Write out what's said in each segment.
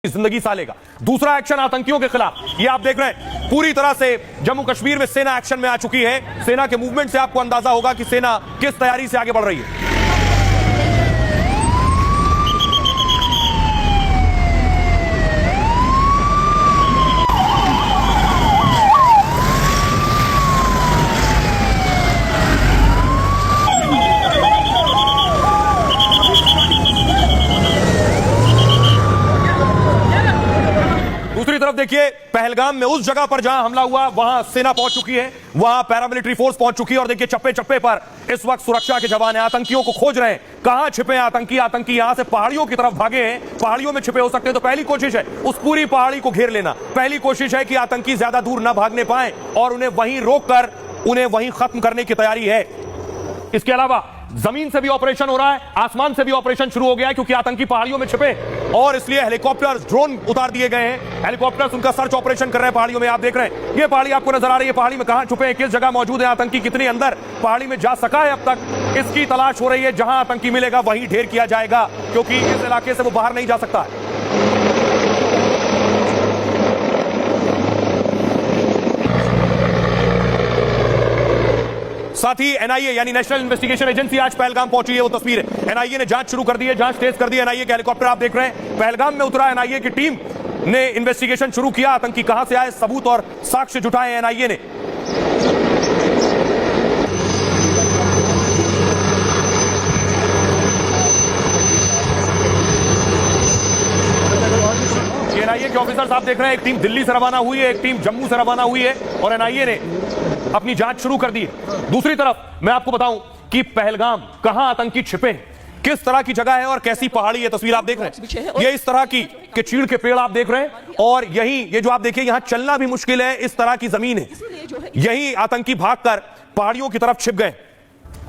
जिंदगी सालेगा। दूसरा एक्शन आतंकियों के खिलाफ, ये आप देख रहे हैं पूरी तरह से जम्मू कश्मीर में सेना एक्शन में आ चुकी है। सेना के मूवमेंट से आपको अंदाजा होगा कि सेना किस तैयारी से आगे बढ़ रही है। दूसरी तरफ देखिए, पहलगाम में उस जगह पर जहां हमला हुआ वहां सेना पहुंच चुकी है, वहां पैरामिलिट्री फोर्स पहुंच चुकी है और देखिए चप्पे चप्पे पर इस वक्त सुरक्षा के जवान हैं, आतंकियों को खोज रहे हैं। कहां छिपे हैं आतंकी? आतंकी यहां से पहाड़ियों की तरफ भागे हैं, पहाड़ियों में छिपे हो सकते हैं। तो पहली कोशिश है उस पूरी पहाड़ी को घेर लेना। पहली कोशिश है कि आतंकी ज्यादा दूर ना भागने पाए और उन्हें वहीं रोककर उन्हें वहीं खत्म करने की तैयारी है। इसके अलावा जमीन से भी ऑपरेशन हो रहा है, आसमान से भी ऑपरेशन शुरू हो गया है, क्योंकि आतंकी पहाड़ियों में छिपे और इसलिए हेलीकॉप्टर ड्रोन उतार दिए गए हैं। हेलीकॉप्टर्स उनका सर्च ऑपरेशन कर रहे हैं पहाड़ियों में। आप देख रहे हैं ये पहाड़ी आपको नजर आ रही है। पहाड़ी में कहां छुपे हैं, किस जगह मौजूद है आतंकी, कितने अंदर पहाड़ी में जा सका है अब तक, इसकी तलाश हो रही है। जहां आतंकी मिलेगा वहीं ढेर किया जाएगा, क्योंकि इस इलाके से वो बाहर नहीं जा सकता है। साथ ही एनआईए यानी नेशनल इन्वेस्टिगेशन एजेंसी आज पहलगाम पहुंची है, वो तस्वीर है। एनआईए ने जांच शुरू कर दी है, जांच तेज कर दी है। एनआईए के हेलीकॉप्टर आप देख रहे हैं पहलगाम में उतरा। एनआईए की टीम ने इन्वेस्टिगेशन शुरू किया, आतंकी कहां से आए, सबूत और साक्ष्य जुटाए एनआईए ने। एनआईए के ऑफिसर्स आप देख रहे हैं, एक टीम दिल्ली से रवाना हुई है, एक टीम जम्मू से रवाना हुई है और एनआईए ने अपनी जांच शुरू कर दी है। दूसरी तरफ मैं आपको बताऊं कि पहलगाम कहां आतंकी छिपे हैं, किस तरह की जगह है और कैसी पहाड़ी है। तस्वीर आप देख रहे हैं, ये इस तरह की के चीड़ के पेड़ आप देख रहे हैं और यही ये जो आप देखिए यहां चलना भी मुश्किल है, इस तरह की जमीन है। यही आतंकी भागकर पहाड़ियों की तरफ छिप गए।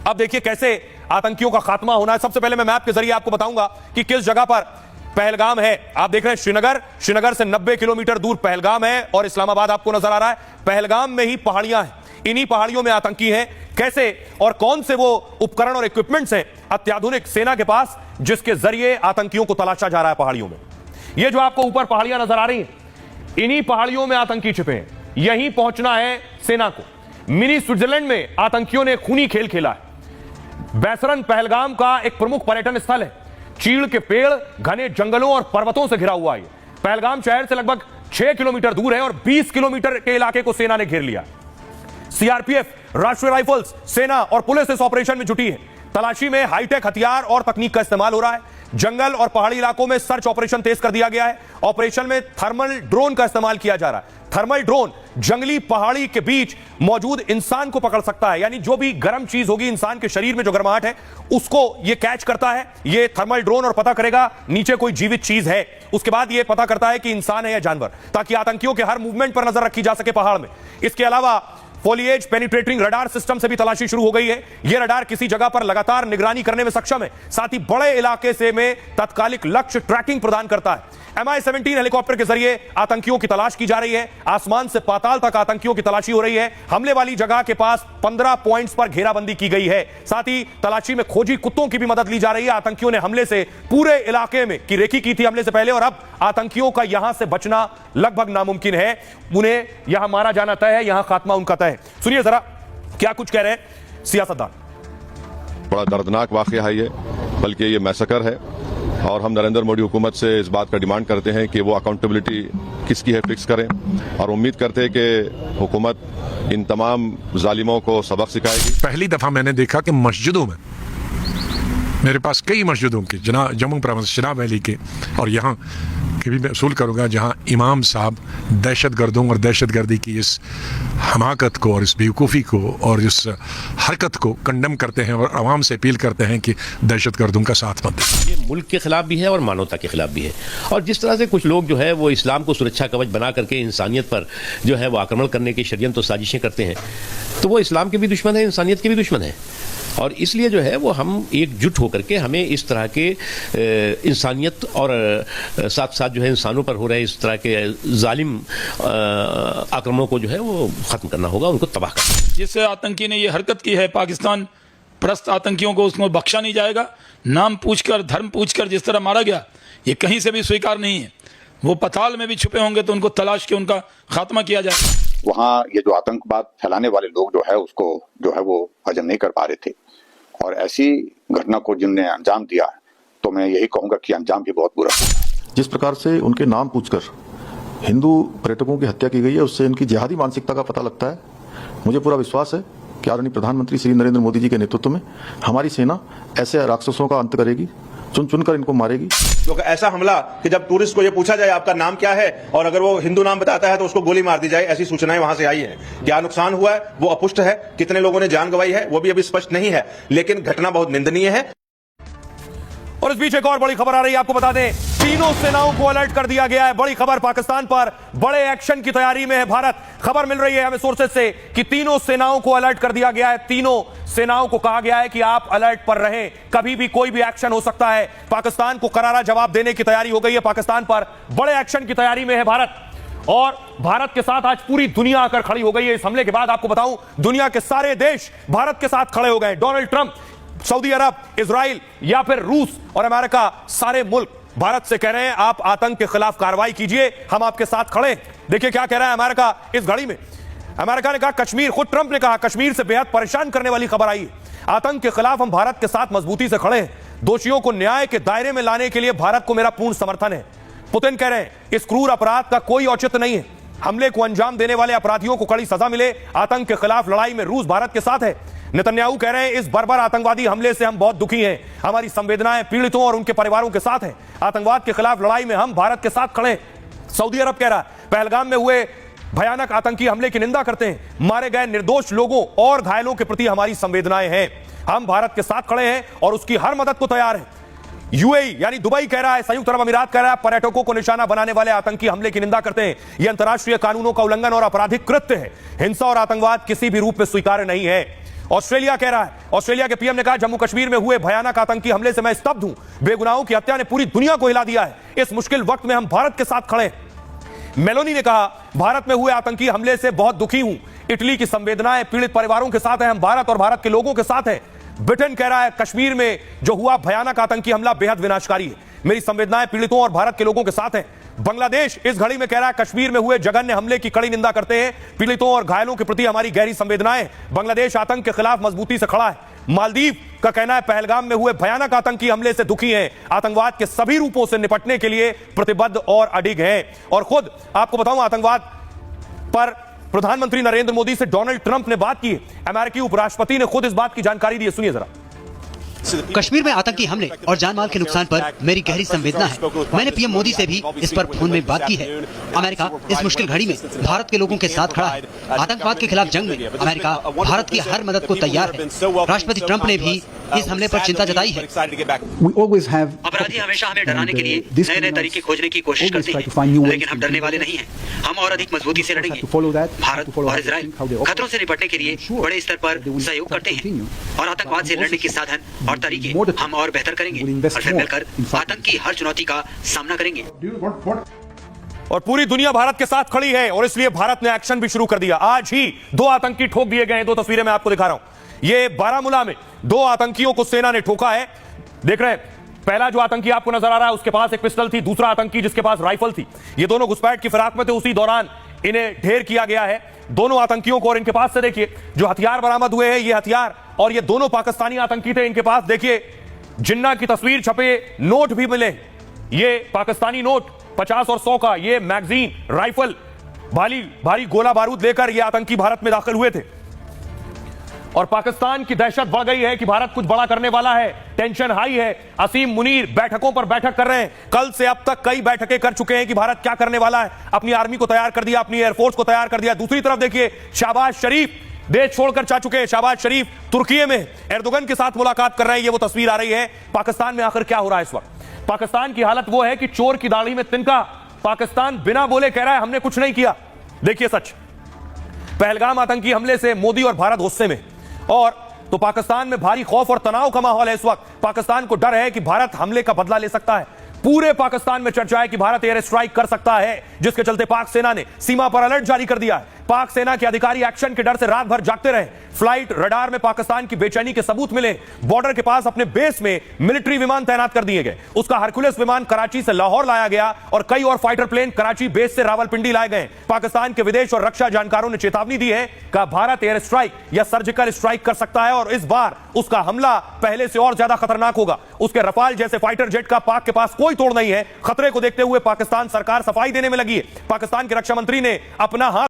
अब देखिए कैसे आतंकियों का खात्मा होना है। सबसे पहले मैं मैप के जरिए आपको बताऊंगा कि किस जगह पर पहलगाम है। आप देख रहे हैं श्रीनगर से 90 किलोमीटर दूर पहलगाम है और इस्लामाबाद आपको नजर आ रहा है। पहलगाम में ही पहाड़ियां हैं, इन्हीं पहाड़ियों में आतंकी हैं। कैसे और कौन से वो उपकरण और इक्विपमेंट्स हैं अत्याधुनिक सेना के पास, जिसके जरिए आतंकियों को तलाशा जा रहा है पहाड़ियों में। ये जो आपको ऊपर पहाड़ियां नजर आ रही हैं, इन्हीं पहाड़ियों में आतंकी छिपे हैं। यहीं पहुंचना है सेना को। मिनी स्विट्जरलैंड में आतंकियों ने खूनी खेल खेला है। बैसरन पहलगाम का एक प्रमुख पर्यटन स्थल है। चीड़ के पेड़, घने जंगलों और पर्वतों से घिरा हुआ है। पहलगाम शहर से लगभग 6 किलोमीटर दूर है और 20 किलोमीटर के इलाके को सेना ने घेर लिया। सीआरपीएफ, राष्ट्रीय राइफल्स, सेना और पुलिस इस ऑपरेशन में जुटी है। तलाशी में हाईटेक हथियार और तकनीक का इस्तेमाल हो रहा है। जंगल और पहाड़ी इलाकों में सर्च ऑपरेशन तेज कर दिया गया है। ऑपरेशन में थर्मल ड्रोन का इस्तेमाल किया जा रहा है। थर्मल ड्रोन जंगली पहाड़ी के बीच मौजूद इंसान को पकड़ सकता है, यानी जो भी गर्म चीज होगी इंसान के शरीर में, जो गर्माहट है उसको ये कैच करता है ये थर्मल ड्रोन और पता करेगा नीचे कोई जीवित चीज है। उसके बाद ये पता करता है कि इंसान है या जानवर, ताकि आतंकियों के हर मूवमेंट पर नजर रखी जा सके पहाड़ में। इसके अलावा फोलिएज पेनिट्रेटिंग रडार सिस्टम से भी तलाशी शुरू हो गई है। यह रडार किसी जगह पर लगातार निगरानी करने में सक्षम है, साथ ही बड़े इलाके से में तत्कालिक लक्ष्य ट्रैकिंग प्रदान करता है। MI-17 हेलीकॉप्टर के जरिए आतंकियों की तलाश की जा रही है। आसमान से पाताल तक आतंकियों की तलाशी हो रही है। हमले वाली जगह के पास 15 पॉइंट्स पर घेराबंदी की गई है। साथ ही तलाशी में खोजी कुत्तों की भी मदद ली जा रही है। आतंकियों ने हमले से पूरे इलाके में की रेकी की थी हमले से पहले, और अब आतंकियों का यहां से बचना लगभग नामुमकिन है। उन्हें यहां मारा जाना तय है, यहां खात्मा उनका तय है। सुनिए जरा क्या कुछ कह रहे हैं सियासतदान। बड़ा दर्दनाक वाकया है ये, बल्कि ये मैसेकर है और हम नरेंद्र मोदी हुकूमत से इस बात का डिमांड करते हैं कि वो अकाउंटेबिलिटी किसकी है फिक्स करें, और उम्मीद करते हैं कि हुकूमत इन तमाम जालिमों को सबक सिखाएगी। पहली दफा मैंने देखा कि मस्जिदों में, मेरे पास कई मस्जिदों के जम्मू प्रोविंस चिनाब वैली के और यहाँ की भी मैं उसूल करूँगा, जहाँ इमाम साहब दहशतगर्दों और दहशतगर्दी की इस हमाकत को और इस बेवकूफ़ी को और इस हरकत को कंडम करते हैं और आवाम से अपील करते हैं कि दहशतगर्दों का साथ मत दें। ये मुल्क के खिलाफ भी है और मानवता के खिलाफ भी है। और जिस तरह से कुछ लोग जो है वो इस्लाम को सुरक्षा कवच बना करके इंसानियत पर जो है वो आक्रमण करने की षड्यंत्र साजिशें करते हैं, तो वो इस्लाम के भी दुश्मन है, इंसानियत के भी दुश्मन है। और इसलिए जो है वो हम एकजुट होकर के हमें इस तरह के इंसानियत और साथ साथ जो है इंसानों पर हो रहे इस तरह के जालिम आक्रमणों को जो है वो ख़त्म करना होगा, उनको तबाह करना। जिस आतंकी ने ये हरकत की है, पाकिस्तान परस्त आतंकियों को उसको बख्शा नहीं जाएगा। नाम पूछकर, धर्म पूछकर जिस तरह मारा गया, ये कहीं से भी स्वीकार नहीं है। वो पताल में भी छुपे होंगे तो उनको तलाश के उनका खात्मा किया जाए। वहाँ ये जो आतंकवाद फैलाने वाले लोग जो है उसको जो है वो हजम नहीं कर पा रहे थे, और ऐसी घटना को जिनने अंजाम दिया तो मैं यही कहूंगा कि अंजाम भी बहुत बुरा है। जिस प्रकार से उनके नाम पूछकर हिंदू पर्यटकों की हत्या की गई है, उससे इनकी जिहादी मानसिकता का पता लगता है। मुझे पूरा विश्वास है कि आदरणीय प्रधानमंत्री श्री नरेंद्र मोदी जी के नेतृत्व में हमारी सेना ऐसे राक्षसों का अंत करेगी, चुन चुनकर इनको मारेगी। तो ऐसा हमला कि जब टूरिस्ट को ये पूछा जाए आपका नाम क्या है और अगर वो हिंदू नाम बताता है तो उसको गोली मार दी जाए, ऐसी सूचनाएं वहां से आई है। क्या नुकसान हुआ है वो अपुष्ट है, कितने लोगों ने जान गंवाई है वो भी अभी स्पष्ट नहीं है, लेकिन घटना बहुत निंदनीय है। और इस बीच एक और बड़ी खबर आ रही है, आपको बता दें तीनों सेनाओं को अलर्ट कर दिया गया है। बड़ी खबर, पाकिस्तान पर बड़े एक्शन की तैयारी में है भारत। खबर मिल रही है हमें सोर्सेज से कि तीनों सेनाओं को अलर्ट कर दिया गया है। तीनों सेनाओं को कहा गया है कि आप अलर्ट पर रहें, कभी भी कोई भी एक्शन हो सकता है। पाकिस्तान को करारा जवाब देने की तैयारी हो गई है। पाकिस्तान पर बड़े एक्शन की तैयारी में है भारत, और भारत के साथ आज पूरी दुनिया आकर खड़ी हो गई है। इस हमले के बाद आपको बताऊं दुनिया के सारे देश भारत के साथ खड़े हो गए। डोनाल्ड ट्रंप, सऊदी अरब, इजराइल या फिर रूस और अमेरिका, सारे मुल्क भारत से कह रहे हैं आप आतंक के खिलाफ कार्रवाई कीजिए, हम आपके साथ खड़े हैं। देखिए क्या कह रहा है अमेरिका इस घड़ी में। अमेरिका ने कहा कश्मीर, खुद ट्रंप ने कहा कश्मीर से बेहद परेशान करने वाली खबर आई है। आतंक के खिलाफ हम भारत के साथ मजबूती से खड़े हैं। दोषियों को न्याय के दायरे में लाने के लिए भारत को मेरा पूर्ण समर्थन है। पुतिन कह रहे हैं इस क्रूर अपराध का कोई औचित्य नहीं है। हमले को अंजाम देने वाले अपराधियों को कड़ी सजा मिले। आतंक के खिलाफ लड़ाई में रूस भारत के साथ है। नेतन्याहू कह रहे हैं इस बर्बर आतंकवादी हमले से हम बहुत दुखी हैं, हमारी संवेदनाएं पीड़ितों और उनके परिवारों के साथ हैं। आतंकवाद के खिलाफ लड़ाई में हम भारत के साथ खड़े हैं। सऊदी अरब कह रहा है पहलगाम में हुए भयानक आतंकी हमले की निंदा करते हैं, मारे गए निर्दोष लोगों और घायलों के प्रति हमारी संवेदनाएं हैं, हम भारत के साथ खड़े हैं और उसकी हर मदद को तैयार हैं। यूएई यानी दुबई कह रहा है, संयुक्त अरब अमीरात कह रहा है पर्यटकों को निशाना बनाने वाले आतंकी हमले की निंदा करते हैं, यह अंतर्राष्ट्रीय कानूनों का उल्लंघन और आपराधिक कृत्य है। हिंसा और आतंकवाद किसी भी रूप में स्वीकार्य नहीं है। ऑस्ट्रेलिया कह रहा है, ऑस्ट्रेलिया के पीएम ने कहा जम्मू कश्मीर में हुए भयानक आतंकी हमले से मैं स्तब्ध हूं, बेगुनाहों की हत्या ने पूरी दुनिया को हिला दिया है, इस मुश्किल वक्त में हम भारत के साथ खड़े हैं। मेलोनी ने कहा भारत में हुए आतंकी हमले से बहुत दुखी हूं, इटली की संवेदनाएं पीड़ित परिवारों के साथ हैं, हम भारत और भारत के लोगों के साथ हैं। ब्रिटेन कह रहा है कश्मीर में जो हुआ भयानक आतंकी हमला बेहद विनाशकारी है, मेरी संवेदनाएं पीड़ितों और भारत के लोगों के साथ हैं। बांग्लादेश इस घड़ी में कह रहा है कश्मीर में हुए जघन्य हमले की कड़ी निंदा करते हैं, पीड़ितों और घायलों के प्रति हमारी गहरी संवेदनाएं। बांग्लादेश आतंक के खिलाफ मजबूती से खड़ा है। मालदीव का कहना है पहलगाम में हुए भयानक आतंकी हमले से दुखी हैं, आतंकवाद के सभी रूपों से निपटने के लिए प्रतिबद्ध और अडिग हैं। और खुद आपको बताऊं आतंकवाद पर प्रधानमंत्री नरेंद्र मोदी से डोनाल्ड ट्रंप ने बात की। अमेरिकी उपराष्ट्रपति ने खुद इस बात की जानकारी दी है, सुनिए जरा। कश्मीर में आतंकी हमले और जानमाल के नुकसान पर मेरी गहरी संवेदना है। मैंने पीएम मोदी से भी इस पर फोन में बात की है। अमेरिका इस मुश्किल घड़ी में भारत के लोगों के साथ खड़ा है। आतंकवाद के खिलाफ जंग में अमेरिका भारत की हर मदद को तैयार है। राष्ट्रपति ट्रंप ने भी इस हमले पर चिंता जताई है। अपराधी हमेशा हमें डराने के लिए नए नए तरीके खोजने की कोशिश करते हैं, लेकिन हम डरने वाले नहीं हैं। हम और अधिक मजबूती से लड़ेंगे। भारत और इजराइल खतरों से निपटने के लिए बड़े स्तर पर सहयोग करते हैं और आतंकवाद से लड़ने के साधन और तरीके हम और बेहतर करेंगे और फिर मिलकर आतंक की हर चुनौती का सामना करेंगे। और पूरी दुनिया भारत के साथ खड़ी है और इसलिए भारत ने एक्शन भी शुरू कर दिया। आज ही 2 आतंकी ठोक दिए गए। 2 तस्वीरें मैं आपको दिखा रहा हूं। ये बारामूला में 2 आतंकियों को सेना ने ठोका है। देख रहे हैं, पहला जो आतंकी आपको नजर आ रहा है उसके पास एक पिस्टल थी, दूसरा आतंकी जिसके पास राइफल थी। ये दोनों घुसपैठ की फिराक में थे, उसी दौरान इन्हें ढेर किया गया है दोनों आतंकियों को। और इनके पास से देखिए जो हथियार बरामद हुए हैं, ये हथियार और ये दोनों पाकिस्तानी आतंकी थे। इनके पास देखिए जिन्ना की तस्वीर छपे नोट भी मिले, ये पाकिस्तानी नोट 50 और 100 का, ये मैगजीन, राइफल, भारी गोला बारूद लेकर ये आतंकी भारत में दाखिल हुए थे। और पाकिस्तान की दहशत बढ़ गई है कि भारत कुछ बड़ा करने वाला है, टेंशन हाई है। असीम मुनीर बैठकों पर बैठक कर रहे हैं, कल से अब तक कई बैठकें कर चुके हैं कि भारत क्या करने वाला है। अपनी आर्मी को तैयार कर दिया, अपनी एयरफोर्स को तैयार कर दिया। दूसरी तरफ देखिए शहबाज शरीफ देश छोड़कर जा चुके हैं। शहबाज शरीफ तुर्की में एर्दोगन के साथ मुलाकात कर रहे हैं। ये वो तस्वीर आ रही है। पाकिस्तान में आखिर क्या हो रहा है इस वक्त? पाकिस्तान की हालत वो है कि चोर की दाढ़ी में तिनका। पाकिस्तान बिना बोले कह रहा है हमने कुछ नहीं किया। देखिए सच, पहलगाम आतंकी हमले से मोदी और भारत गुस्से में, और तो पाकिस्तान में भारी खौफ और तनाव का माहौल है इस वक्त। पाकिस्तान को डर है कि भारत हमले का बदला ले सकता है। पूरे पाकिस्तान में चर्चा है कि भारत एयर स्ट्राइक कर सकता है, जिसके चलते पाक सेना ने सीमा पर अलर्ट जारी कर दिया है। पाक सेना के अधिकारी एक्शन के डर से रात भर जागते रहे। फ्लाइट रडार में पाकिस्तान की बेचैनी के सबूत मिले। बॉर्डर के पास अपने बेस में मिलिट्री विमान तैनात कर दिए गए। उसका हरकुलस विमान कराची से लाहौर लाया गया और कई और फाइटर प्लेन कराची बेस से रावलपिंडी लाए गए। पाकिस्तान के विदेश और रक्षा जानकारों ने चेतावनी दी है कि भारत एयर स्ट्राइक या सर्जिकल स्ट्राइक कर सकता है और इस बार उसका हमला पहले से और ज्यादा खतरनाक होगा। उसके रफाल जैसे फाइटर जेट का पाक के पास कोई तोड़ नहीं है। खतरे को देखते हुए पाकिस्तान सरकार सफाई देने में लगी है। पाकिस्तान के रक्षा मंत्री ने अपना हाथ